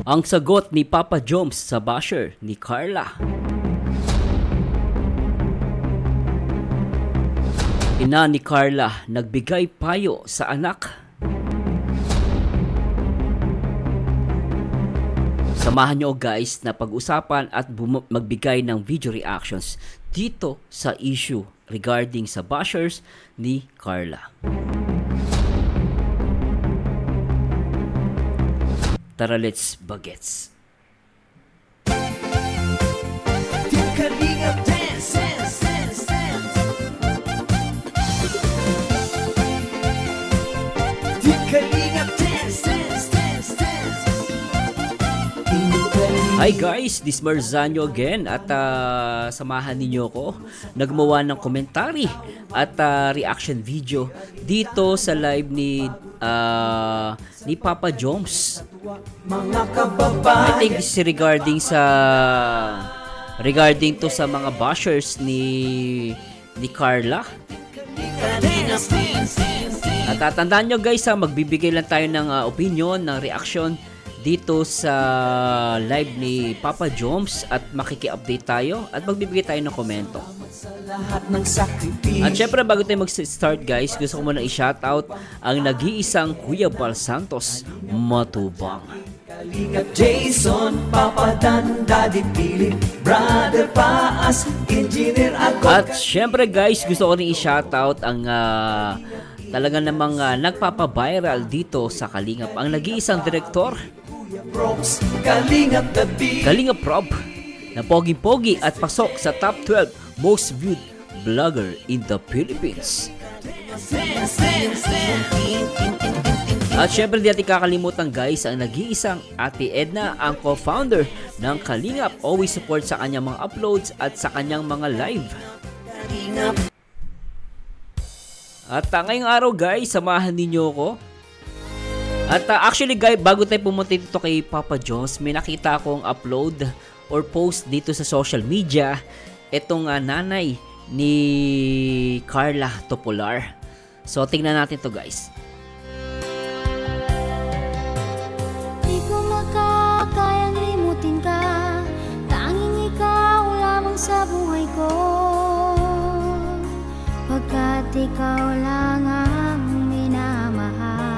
Ang sagot ni Papa Joms sa basher ni Carla. Ina ni Carla nagbigay payo sa anak. Samahan nyo guys na pag-usapan at magbigay ng video reactions dito sa issue regarding sa bashers ni Carla. Tara, let's bagets. Hi guys, this Marzano again at samahan ninyo ko nagmawa ng komentary at reaction video dito sa live ni Papa Joms. I think this is regarding to sa mga bashers ni Carla. At tatandaan nyo guys, magbibigay lang tayo ng opinion, ng reaction dito sa live ni Papa Joms at makiki-update tayo at magbibigay tayo ng komento. At syempre bago tayo mag-start guys, gusto ko muna i-shoutout ang nag-iisang Kuya Bal Santos Matubang. Jason, Papa Dan, Daddy Philip, Brother Paas, Engineer Ako. At syempre guys, gusto ko rin i-shoutout ang talaga namang nagpapa-viral dito sa Kalingap, ang nag-iisang direktor Kalingap Rob na pogi-pogi at pasok sa top 12 most viewed vlogger in the Philippines. At syempre di natin kakalimutan guys ang nag-iisang Ate Edna, ang co-founder ng Kalingap, always support sa kanyang mga uploads at sa kanyang mga live. At ngayong araw guys, samahan ninyo ko. At actually guys, bago tayo pumunta dito kay Papa Joms, may nakita akong upload or post dito sa social media itong nanay ni Carla Topolar. So tingnan natin to guys. Di ko makakayang limutin ka, tanging ikaw lamang sa buhay ko, pagkat ikaw lang ang minamahal.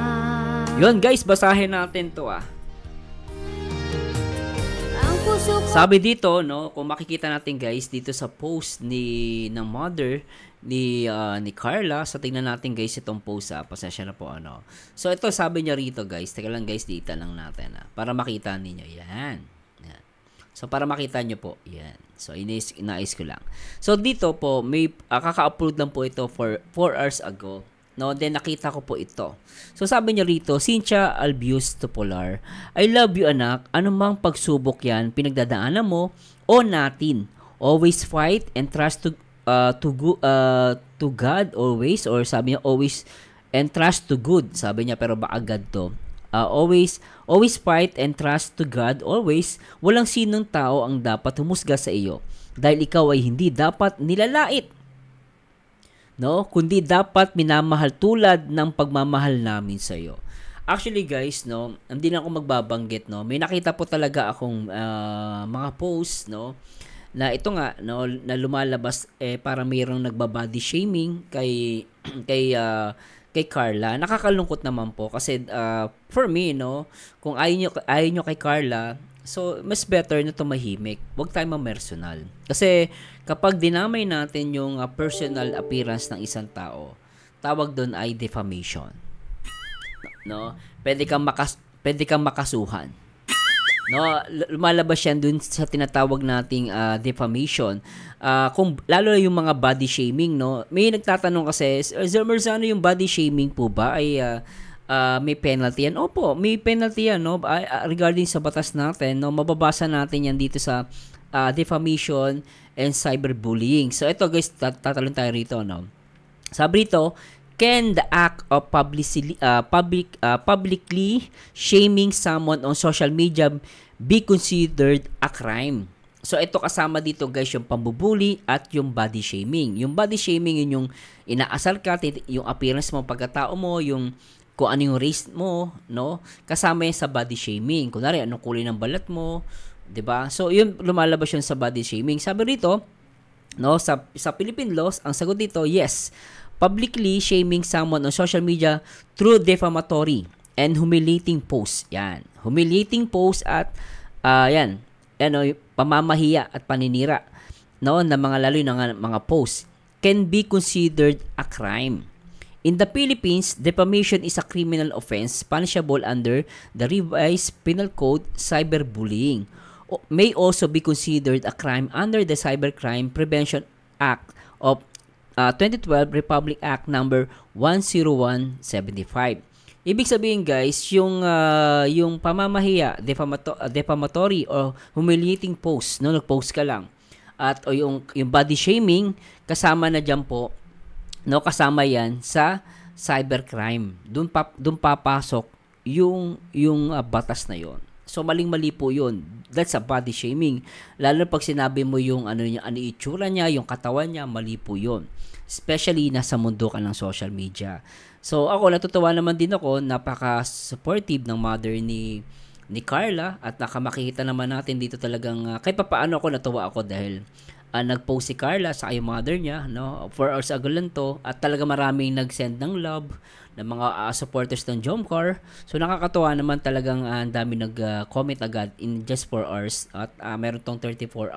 Yun guys, basahin natin to Sabi dito, no, kung makikita natin guys dito sa post ng mother ni Carla, so tingnan natin guys itong post pasensya na po So ito sabi niya rito guys, teka lang guys, dito lang natin para makita niyo yan. So para makita niyo po, yan. So inais ko lang. So dito po may kaka-upload lang po ito for 4 hours ago. No, then nakita ko po ito. So sabi niya rito, Cynthia Albius Topolar, I love you anak, anumang pagsubok yan, pinagdadaanan mo o natin. Always fight and trust to God always, or sabi niya always and trust to good. Sabi niya pero baka God to. Always fight and trust to God always. Walang sinong tao ang dapat humusga sa iyo dahil ikaw ay hindi dapat nilalait. No, kundi dapat minamahal tulad ng pagmamahal namin sa iyo. Actually guys, no, hindi na ako magbabanggit, no. May nakita po talaga akong mga posts, no, na ito nga, no, na lumalabas para mayroong nagbabody shaming kay Carla. Nakakalungkot naman po kasi for me, no, kung ayaw nyo kay Carla, so mas better na tumahimik. Huwag tayo mamersonal. Kasi kapag dinamay natin yung personal appearance ng isang tao, tawag doon ay defamation. No? Pwede kang makasuhan. No, lumalabas yan dun sa tinatawag nating defamation. Kung lalo na yung mga body shaming, no. May nagtatanong kasi, Sir Marzano, yung body shaming po ba ay may penalty yan? Opo, may penalty yan, no. Regarding sa batas natin, no, mababasa natin yan dito sa defamation and cyberbullying. So ito guys, tatalon tayo rito, no. Sabi rito, can the act of publicly shaming someone on social media be considered a crime? So ito kasama dito guys yung pambubuli at yung body shaming. Yung body shaming yun yung inaasal ka, yung appearance mo, pagkatao mo, yung kung ano yung race mo, no? Kasama yan sa body shaming. Kunwari, anong kulay ng balat mo, 'di ba? So, yun lumalabas yun sa body shaming. Sabi rito, no, sa Philippine laws, ang sagot dito, yes. Publicly shaming someone on social media through defamatory and humiliating posts. Yan. Humiliating posts at yan, ano, pamamahiya at paninira, no, na mga lalo ng mga posts can be considered a crime. In the Philippines, defamation is a criminal offense punishable under the revised penal code. Cyberbullying may also be considered a crime under the Cybercrime Prevention Act of 2012 Republic Act number 10175. Ibig sabihin guys, yung pamamahiya, defamatory or humiliating post, no, nag-post ka lang, at o yung body shaming, kasama na diyan po, no, kasama yan sa cybercrime. Doon papasok yung batas na yon. So maling-mali po 'yun. That's a body shaming. Lalo pag sinabi mo yung ano itsura niya, yung katawan niya, mali po 'yun. Especially nasa mundo ka ng social media. So ako natutuwa naman din ako, napaka-supportive ng mother ni Carla at nakamakita naman natin dito talagang kahit papaano ako natuwa ako dahil nag-post si Carla sa yung mother niya, no? 4 hours ago lang to at talaga maraming nag-send ng love ng mga supporters ng Jomcar. So nakakatuwa naman talagang ang dami nag-comment agad in just 4 hours at meron tong 34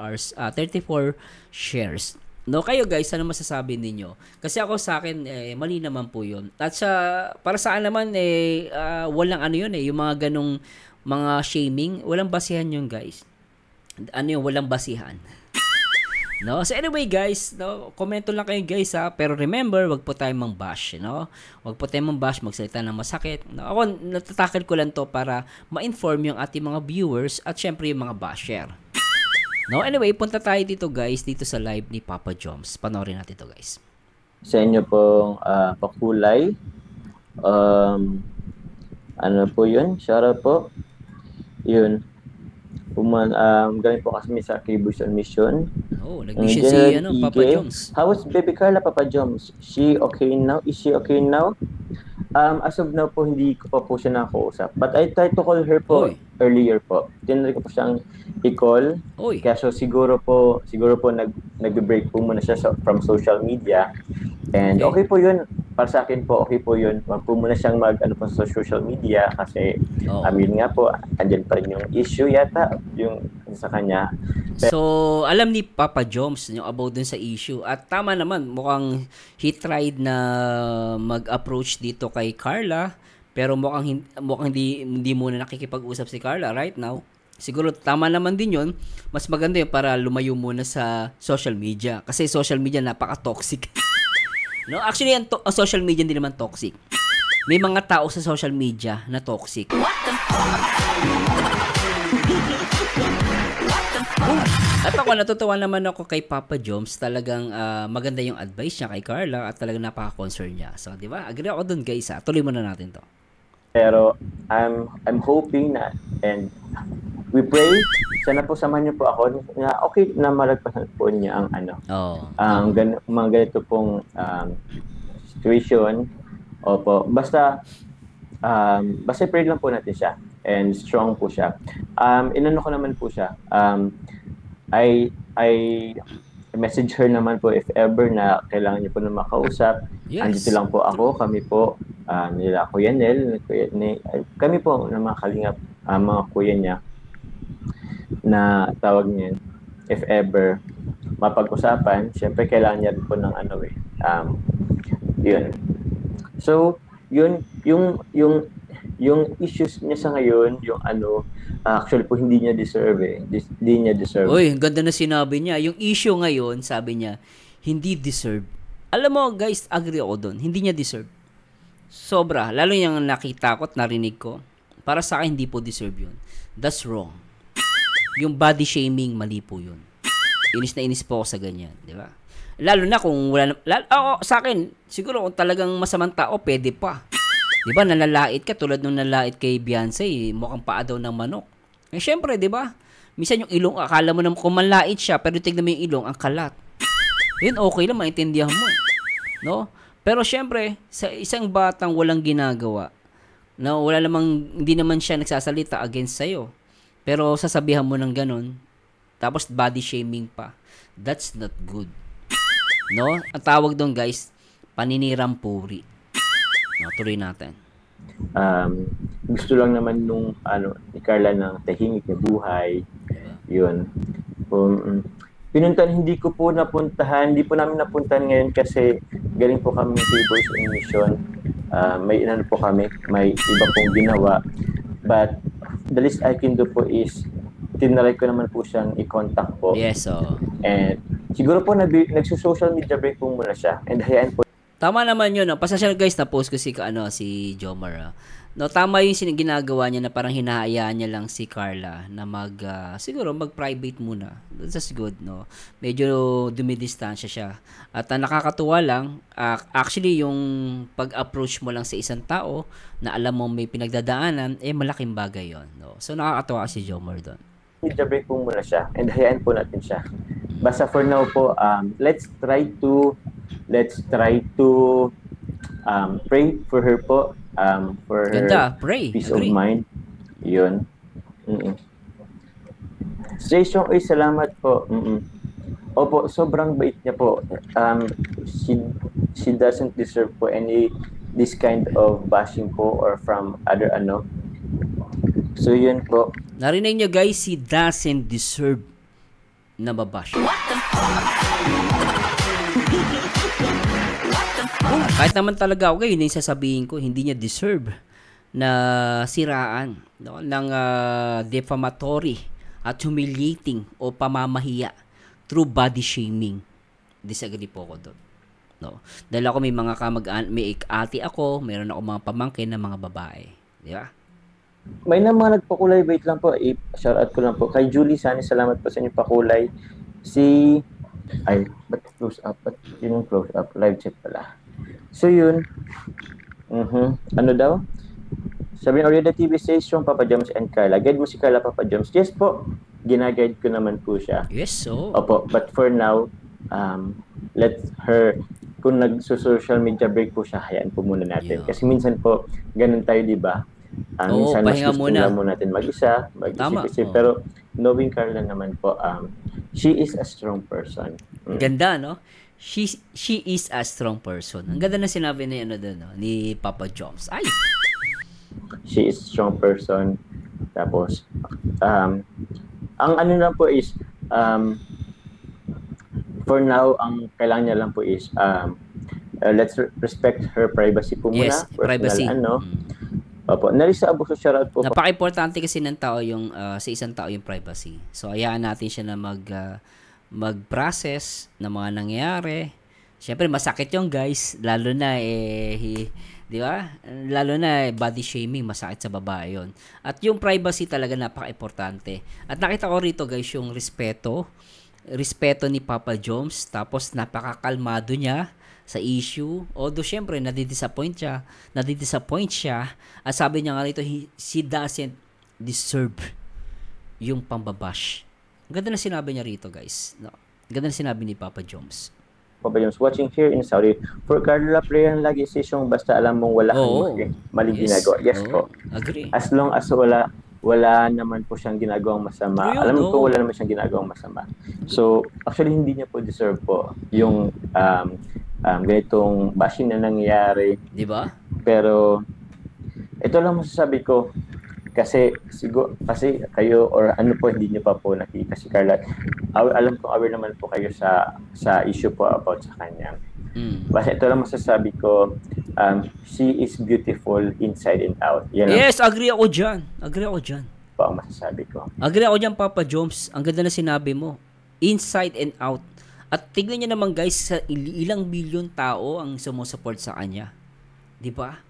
shares. No, kayo guys, ano masasabi ninyo? Kasi ako sa akin mali naman po 'yun. At para sa akin naman walang ano 'yun yung mga ganong mga shaming, walang basihan 'yun guys. Ano yung walang basihan? No? So anyway guys, no, komento lang kayo guys ha, pero remember, wag po tayong mang-bash, no? Wag po tayong mang-bash, magsalita ng masakit. No? Ako natatakil ko lang to para ma-inform yung ating mga viewers at syempre yung mga basher. No, anyway, punta tayo dito guys, dito sa live ni Papa Joms. Panoorin natin to guys. Sa inyo pong pakulay. Ano po yun? Shoutout po. Yun. Galing po kasi sa Kibush on Mission. Oh, nag-mission si Papa Joms. How is baby Carla, Papa Joms? She okay now? Is she okay now? As of now po, hindi ko pa po siya nakausap. But I tried to call her po earlier po. Tinry ko po siyang i-call. Kaya so siguro po nag-break po muna siya from social media. And okay po yun. Para sa akin po, okay po yun. Wag po muna siyang po sa social media kasi yun nga po, andyan pa rin yung issue yata, yung sa kanya. So, alam ni Papa Joms yung about dun sa issue. At tama naman, mukhang he tried na mag-approach dito kay Carla, pero mukhang hindi muna nakikipag-usap si Carla right now. Siguro tama naman din yun. Mas maganda yun para lumayo muna sa social media. Kasi social media napaka-toxic. No, actually ang social media hindi naman toxic. May mga tao sa social media na toxic. At ako natutuwa naman ako kay Papa Joms, talagang maganda yung advice niya kay Carla at talagang napaka-concern niya. So, di ba? Agree ako dun guys. Tuloy muna natin to. Pero I'm hoping na and we pray sana po samahan niyo po ako na okay na malagpasan po niya ang mga ganito pong situation. Opo, basta pray lang po natin siya and strong po siya. Inano ko naman po siya. I message her naman po if ever na kailangan niyo po na makausap. Yes. Andito lang po ako, kami po nila Kuya Nel, kami po na mga kalingap, mga kuya niya na tawag niya, if ever mapag-usapan, syempre kailangan niya rin po ng yun. So, yun, yung issues niya sa ngayon, yung actually po hindi niya deserve Hindi niya deserve. Uy, ganda na sinabi niya. Yung issue ngayon, sabi niya, hindi deserve. Alam mo guys, agree ako doon. Hindi niya deserve. Sobra. Lalo yung nakita ko at narinig ko. Para sa akin, hindi po deserve yun. That's wrong. Yung body shaming, mali po yun. Inis na inis po ako sa ganyan. Di ba? Lalo na kung wala sa akin, siguro kung talagang masamang tao, pwede pa. Di ba, nalalait ka tulad nung nalalait kay Beyonce, mukhang paa daw ng manok. Eh, syempre, di ba? Minsan yung ilong, akala mo na kung manlait siya, pero tignan mo yung ilong, ang kalat. Yun, okay lang, maintindihan mo. No? Pero syempre, sa isang batang walang ginagawa, No, hindi naman siya nagsasalita against sa'yo. Pero sasabihan mo ng ganun, tapos body shaming pa. That's not good. No? Ang tawag doon, guys, paninirang puri. No, tuloy natin. Gusto lang naman nung ni Carla ng tahimik na buhay. Yun. Hindi po namin napuntahan ngayon kasi galing po kami tables in mission. May po kami, may iba pong ginawa. But the least I can do po is tinry ko naman po siyang i-contact po. Yes, And siguro po nagso-social media break po muna siya. And hayaan po. Tama naman yun. No? Pasensya guys, na-post ko si Jomar. No, tama yung ginagawa niya na parang hinahayaan niya lang si Carla na siguro mag-private muna. That's good, no? Medyo dumidistansya siya. At nakakatuwa lang, actually yung pag-approach mo lang sa isang tao na alam mo may pinagdadaanan, malaking bagay yon, no? So nakakatuwa si Jomar doon. Media break po muna siya and hayaan po natin siya. Basta for now po, let's try to pray for her po. For Ganda, her pray. peace Agree. of mind. Yun. Station, salamat po. Opo, sobrang bait niya po. She doesn't deserve po this kind of bashing po or from other So yun po. Narinig niyo guys, she doesn't deserve na babash. Kahit naman talaga ako, yun yung sasabihin ko, hindi niya deserve na siraan, no, ng defamatory at humiliating o pamamahiya through body shaming. Disagree po ako doon. No. Dahil ako may ate ako, mayroon ako mga pamangkin na mga babae. Di ba? May na mga nagpakulay, wait lang po, shout out ko lang po. Kay Julie, salamat po sa inyong pakulay. Ba't close up? Ba't yun yung close up? Live chat pala. So yun, ano daw? Sabi ng Oriada TV station, Papa Joms and Carla. Guide mo si Carla, Papa Joms. Yes po, ginaguide ko naman po siya. Yes, so. Opo, but for now, let her, kung nag-social media break po siya, hayaan po muna natin. Yeah. Kasi minsan po, ganun tayo, di ba? Minsan mas gusto lang muna natin mag-isa, mag-isip-isip. Pero knowing Carla naman po, she is a strong person. Ganda, no? She is a strong person. Ang ganda na sinabi ni ni Papa Joms. Ay. She is a strong person. Tapos ang lang po is for now ang kailangan niya lang po is let's respect her privacy po muna. Yes, privacy. Opo, Narisa Abuso, shoutout po. Napaka-importante kasi ng tao yung sa isang tao yung privacy. So hayaan natin siya na mag-process ng mga nangyayari. Siyempre masakit yung guys, lalo na di ba? Lalo na body shaming, masakit sa babae 'yon. At yung privacy talaga napaka-importante. At nakita ko rito guys yung respeto ni Papa Joms, tapos napakakalmado niya sa issue. Although syempre nadidisappoint siya. At sabi niya nga rito, she doesn't deserve yung pambabash. Ganda na sinabi niya rito, guys. No. Ganda na sinabi ni Papa Joms. Papa Joms, watching here in Saudi. For Carla, player lagi session basta alam mong wala kang maling ginagawa. Yes po. Agree. As long as wala naman po siyang ginagawang masama. Alam mo po, wala naman siyang ginagawang masama. So, actually, hindi niya po deserve po yung ganitong bashing na nangyayari. Di ba? Pero, ito lang masasabi ko, kasi kayo or hindi niyo pa po nakita si Carla. Alam ko aware naman po kayo sa issue po about sa kanya. Basta ito lang masasabi ko, she is beautiful inside and out. Yes, agree ako dyan. Po ang masasabi ko. Agree ako dyan, Papa Joms. Ang ganda na sinabi mo. Inside and out. At tignan niyo naman guys, sa ilang milyon tao ang sumusupport sa kanya. Di ba?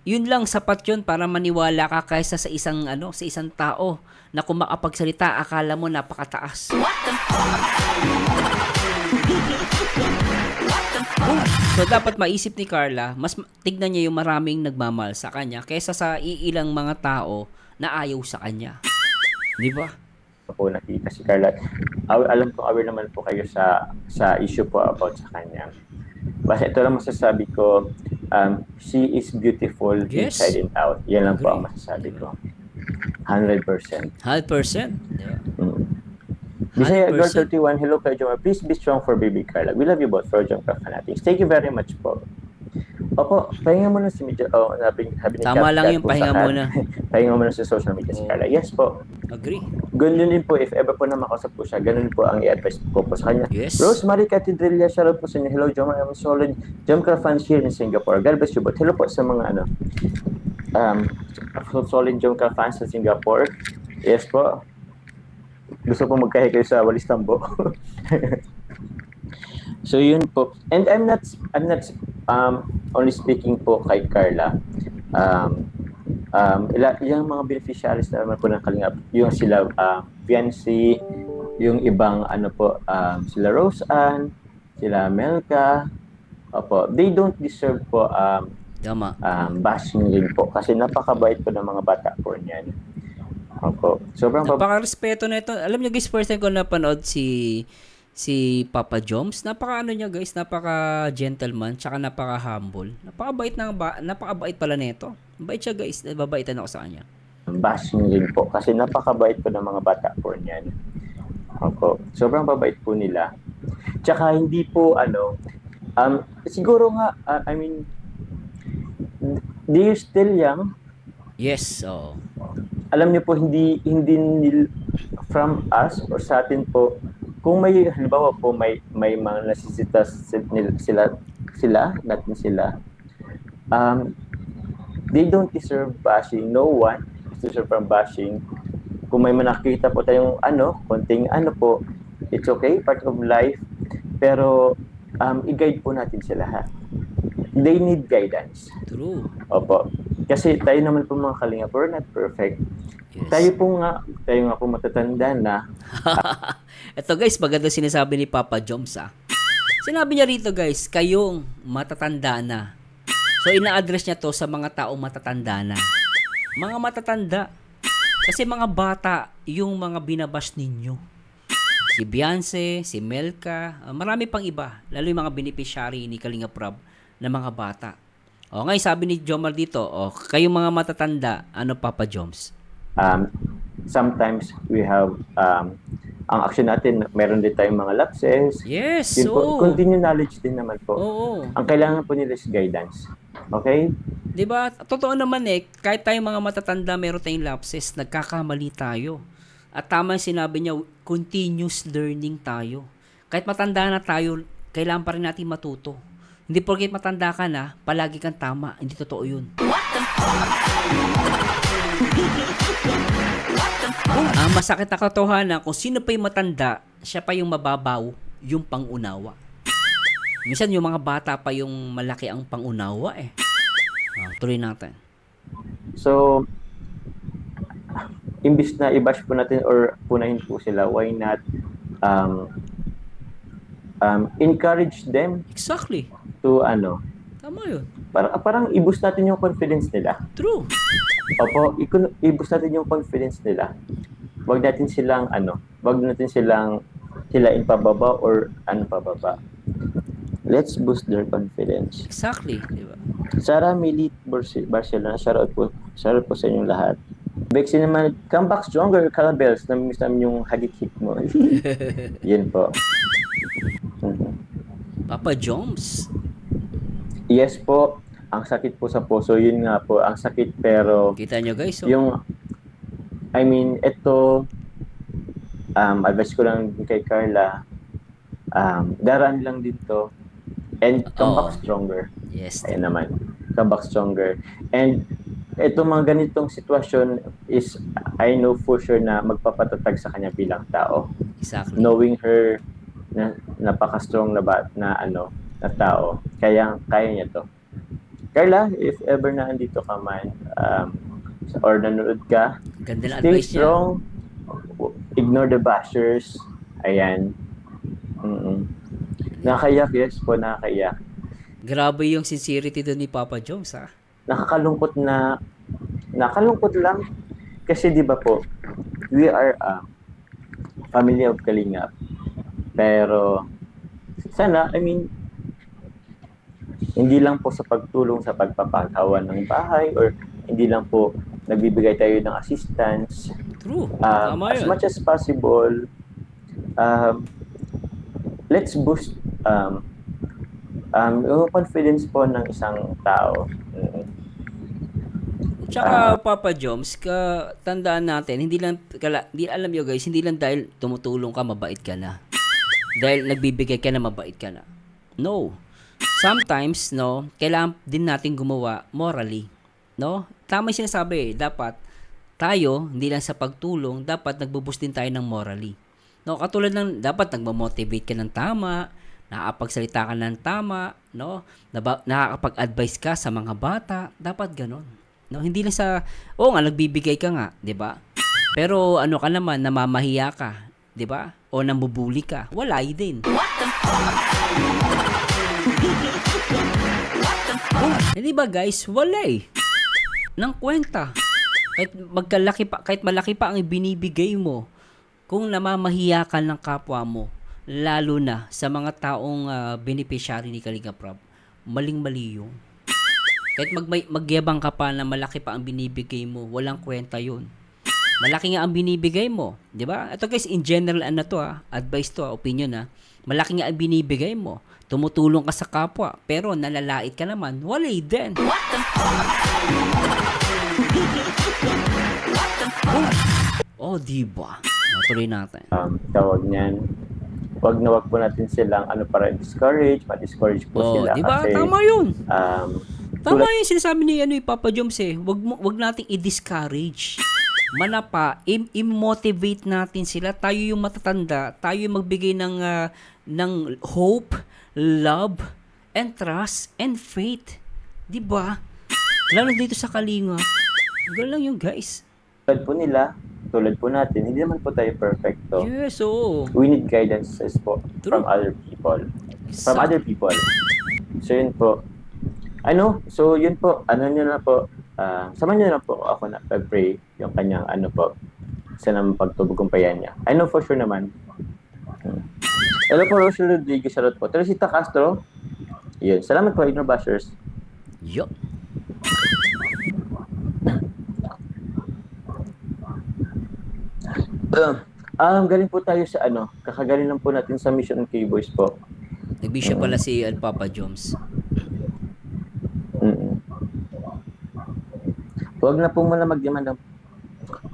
Yun lang, sapat yun para maniwala ka kaysa sa isang tao na kung makapagsalita, akala mo napakataas. So, dapat maisip ni Carla, mas tignan niya yung maraming nagmamahal sa kanya kaysa sa iilang mga tao na ayaw sa kanya. Di ba? Po nakita si Carla. Alam ko aware naman po kayo sa issue po about sa kanya. Basta ito lang masasabi ko, she is beautiful Yes. inside and out. Yan lang po Agree. ang masasabi ko. 100%. 100%. Yeah. Bisaya Girl 100%. 31, hello kay Jomar. Please be strong for baby Carla. We love you both for Jomar Fanatics. Thank you very much po. Opo, pahinga muna si Medyo. Oh, sabi ni Tama Kat, lang Kat yung po pahinga sa Kat. muna. Pahinga muna sa social media si Carla. Yes po. Agree. Ganun din po, if ever po na makausap po siya, ganun po ang i-advise ko po sa kanya. Yes. Rosemary Catedrilla, shoutout po sa inyo. Hello, Jomar. I'm solid Jomcar fans here in Singapore. God bless you both. Hello po sa mga solid Jomcar fans sa Singapore. Yes po. Gusto po magkahe kayo sa Walis Tambo. So yun po. And I'm not only speaking po kay Carla. Yung mga beneficiaries na naman po ng Kalingap, yung sila Fiancé, yung ibang sila Rose Ann, sila Melka, opo, they don't deserve po Tama. bashing rin po kasi napakabait po ng mga bata po niyan. Opo. Sobrang Napaka-respeto na ito. Alam niyo guys, first time ko napanood si Papa Joms. Napaka-ano niya guys, napaka-gentleman, tsaka napaka-humble. Napakabait pala nito. Bait siya guys, babaitan ako sa kanya. bashing rin po kasi napakabait po ng mga bata po niyan. Opo. Sobrang babait po nila. Tsaka hindi po siguro nga they're still young. Yes, oo. Alam niyo po hindi from us or sa atin po kung may halimbawa po may mga nasisitas sila they don't deserve bashing. No one deserve from bashing. Kung may manakita po tayong konting po, it's okay, part of life, pero i-guide po natin sila ha. They need guidance. True. Opo. Kasi tayo naman po mga Kalingap, we're not perfect. Yes. Tayo nga po matatanda na. Ito guys, maganda sinasabi ni Papa Joms Sinabi niya rito guys, kayong matatanda na. So ina-address niya to sa mga taong matatanda na. Mga matatanda. Kasi mga bata, yung mga binabash ninyo. Si Beyonce, si Melka, marami pang iba. Lalo yung mga beneficiary ni Kalingap Rob na mga bata. O ngayon sabi ni Jomar dito, kayong mga matatanda, Papa Joms? Sometimes we have ang action natin, meron din tayong mga lapses. Yes, Yun po, continue knowledge din naman po. Oo. Ang kailangan po nila is guidance. Okay? 'Di ba? Totoo naman kahit tayong mga matatanda, meron tayong lapses, nagkakamali tayo. At tama yung sinabi niya, continuous learning tayo. Kahit matanda na tayo, kailangan pa rin natin matuto. Hindi porket matanda ka na, palagi kang tama. Hindi totoo yun. Ang masakit na katotohanan, kung sino pa yung matanda, siya pa yung mababaw, yung pangunawa. Minsan yung mga bata pa yung malaki ang pangunawa tuloy natin. So, imbis na i-bash po natin or punahin po sila, why not encourage them Exactly. to Tama yun. parang i-boost natin yung confidence nila. True. Opo, i-boost natin yung confidence nila. Wag natin silang hilain pababa or pababa. Let's boost their confidence. Exactly, di ba? Sarah Milit Barcelona, shoutout po sa inyong lahat. Bexy naman, come back stronger, Calabels. Namimiss namin yung hagit-hit mo. Yun po. Papa Joms. Yes po, ang sakit po sa puso. Yun nga po, ang sakit pero Kita nyo guys. ito, advice ko lang kay Carla, daraan lang dito and come back stronger. Yes. Ayun naman, come back stronger. And ito mga ganitong sitwasyon is, I know for sure na magpapatatag sa kanya bilang tao. Exactly. Knowing her na napaka-strong na tao, kaya niya to. Carla, if ever na andito ka man, or nanonood ka, Ganda na stay advice niya. strong, ignore the bashers, ayan. Nakakayak, yes po, nakakayak. Grabe yung sincerity doon ni Papa Joms Nakakalungkot lang kasi di ba po, we are a family of Kalingap, pero sana, Hindi lang po sa pagtulong sa pagpapagawa ng bahay or hindi lang po nagbibigay tayo ng assistance. True. Tama As yun. much as possible, let's boost yung confidence po ng isang tao. Tsaka Papa Joms, tandaan natin, hindi alam nyo guys, hindi lang dahil tumutulong ka, mabait ka na. Dahil nagbibigay ka na, mabait ka na. No. Sometimes, no, kailangan din natin gumawa morally. No? Tama yung sinasabi, dapat tayo, hindi lang sa pagtulong, dapat nagbuboost din tayo ng morally. No, katulad ng dapat nagmo-motivate ka ng tama, nakakapagsalita ka ng tama, no? Nakakapag-advise ka sa mga bata, dapat ganon. No, hindi lang sa nga nagbibigay ka nga, 'di ba? Pero ano ka naman, namamahiya ka, 'di ba? O nambubuli ka, wala din. Hindi ba guys, wala ng kwenta. Kahit malaki pa ang binibigay mo, kung namamahiya ka ng kapwa mo, lalo na sa mga taong beneficiary ni Kalinga Prab, maling-mali yun. Kahit magyabang ka pa na malaki pa ang binibigay mo, walang kwenta yun. Malaki nga ang binibigay mo, di ba? Ito guys, in general, advice to, opinion malaki nga ang binibigay mo, tumutulong ka sa kapwa, pero nalalait ka naman, wala din. Di ba? Natuloy natin. Tawag niyan, wag po natin silang para discourage po sila. Diba? Kasi, tama yun. Tama tulad- yung sinasabi ni Papa Joms wag nating i-discourage. Manapa, i-motivate natin sila. Tayo yung matatanda, tayo yung magbigay ng hope, love, and trust, and faith. Diba? Lalo dito sa Kalinga. Ganun lang yung guys. tulad po nila, tulad po natin, hindi naman po tayo perfecto. Yes, oo. We need guidances po True. from other people. From Exact. other people. So yun po. Yun po, nyo na po, samahan nyo na po ako na pag-pray yung kanyang sa naman pagtubugumpayan niya. I know for sure naman. Hello po, Rochelle Rodriguez, salot po. Teresita Castro, yun. Salamat po, Ignore Bashers. Yup. Galing po tayo sa kakagaling lang po natin sa Mission K-Boys po. Nagbisya pala si Papa Joms. Huwag na po muna mag-demand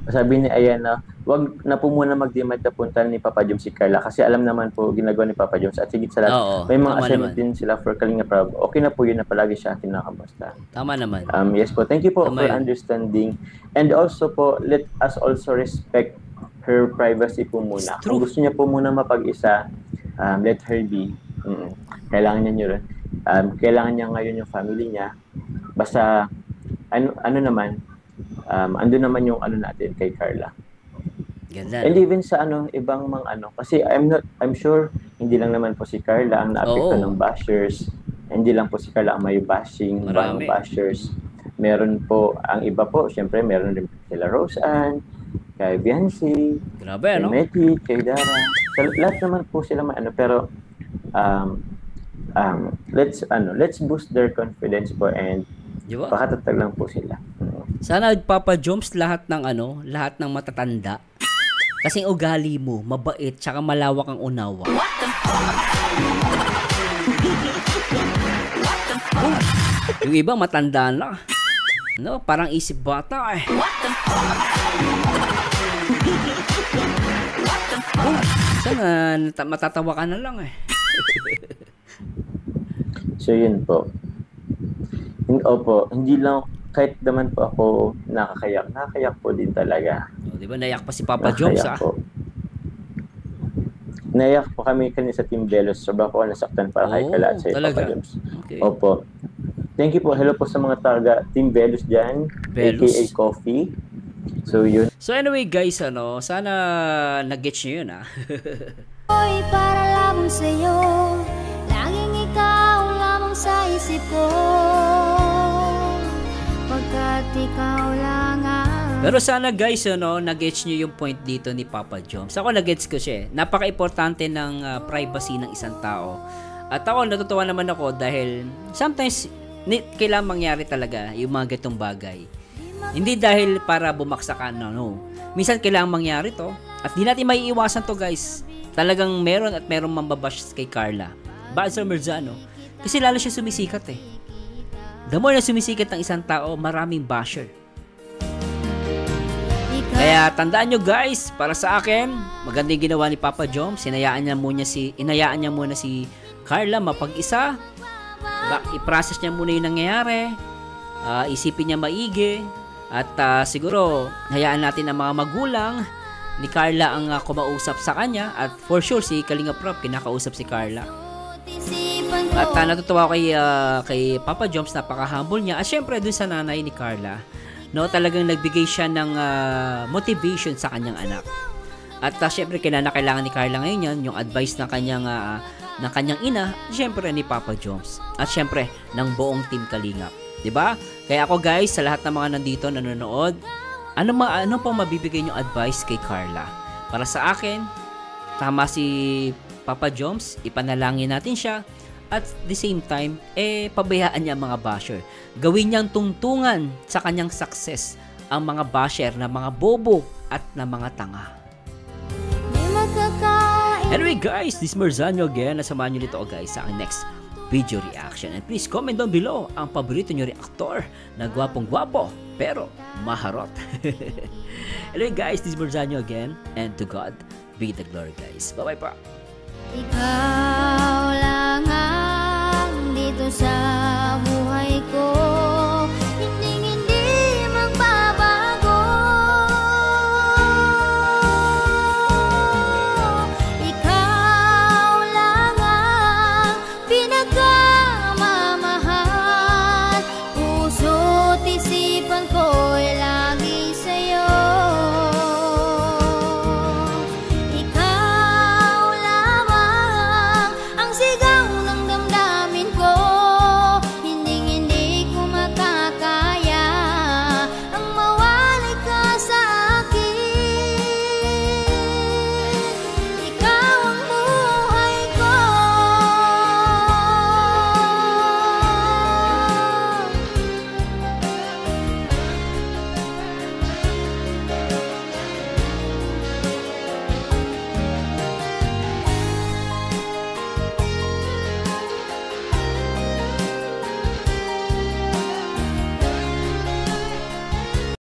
sabi ni Ayana, huwag na po muna mag-demand na punta ni Papa Joms si Carla kasi alam naman po ginagawa ni Papa Joms at higit sa lahat, may mga assignment din sila for Kalinga Prab. Okay na po yun na palagi siya kinakamusta. Tama naman. Yes po, thank you po Tama for yun. Understanding and also po, let us also respect her privacy po muna. True. Kung gusto niya po muna mapag-isa, let her be. Kailangan niya kailangan niya ngayon yung family niya. Basta, naman, ando naman yung natin kay Carla. Ganda. And even sa ibang mga kasi I'm sure, hindi lang naman po si Carla ang naapekto ng bashers. Hindi lang po si Carla ang may bashing, Marami. mga bashers. Meron po, ang iba po, syempre, meron rin sila Roseanne, kay Biancy, Grabe, kay Meti, kay Dara. Lahat naman po sila pero let's boost their confidence po and Diba? pakatatag lang po sila. Sana Papa Joms lahat ng matatanda. Kasi ugali mo, mabait, tsaka malawak ang unawa. Yung iba matanda na. No, parang isip bata Sana matatawa ka na lang So yun po. Opo, hindi lang, kahit naman po ako nakakayak po din talaga. Di ba nayak pa si Papa Joms Po. Naiyak po kami kanina sa Team Velos. Sobrang po nasaktan para kay Kala at sa talaga? Papa Joms. Okay. Opo. Thank you po. Hello po sa mga taga Team Velos dyan. Velos. AKA Coffee. So yun. So anyway guys, sana nag-gets nyo yun Ako'y para lamang sa'yo, laging ikaw lamang sa isip ko, pagkat ikaw lang ang... Pero sana guys, nag-gets nyo yung point dito ni Papa Joms. Ako nag-gets ko siya. Napaka-importante ng privacy ng isang tao. At ako, natutuwa naman ako dahil sometimes, kailangan mangyari talaga yung mga ganitong bagay. Hindi dahil para bumaksak ka, no. Minsan kailangan mangyari to. At di natin maiiwasan to, guys. Talagang meron at meron mambabash kay Carla. Bakit Sir Merzano? Kasi lalo siya sumisikat eh. The more na sumisikat ng isang tao, maraming basher. Kaya tandaan nyo guys, para sa akin, maganda yung ginawa ni Papa Joms. Inayaan niya muna si Carla mapag-isa. I-process niya muna yung nangyayari. Isipin niya maigi. At siguro, hayaan natin ang mga magulang ni Carla ang kumausap sa kanya. At for sure, si Kalinga Prab, kinakausap si Carla. At natutuwa ko kay Papa Joms, napaka-humble niya. At syempre, dun sa nanay ni Carla, no, talagang nagbigay siya ng motivation sa kanyang anak. At syempre, kailangan ni Carla ngayon yan, yung advice ng kanyang ina, syempre ni Papa Joms. At syempre, ng buong Team Kalingap. 'Di ba? Kaya ako guys, sa lahat ng mga nandito nanonood, ano pong mabibigay niyo advice kay Carla? Para sa akin, tama si Papa Joms, ipanalangin natin siya. At the same time, pabayaan niya ang mga basher. Gawin niyang tungtungan sa kanyang success ang mga basher na mga bobo at na mga tanga. Anyway guys, this is Merzano again. Nasamahan nyo dito guys sa aking next video reaction. And please comment down below ang paborito nyo reactor na gwapong-gwapo pero maharot. Anyway guys, this is Merzano again. And to God be the glory guys. Bye-bye pa. Ikaw lang ang dito sa buhay ko.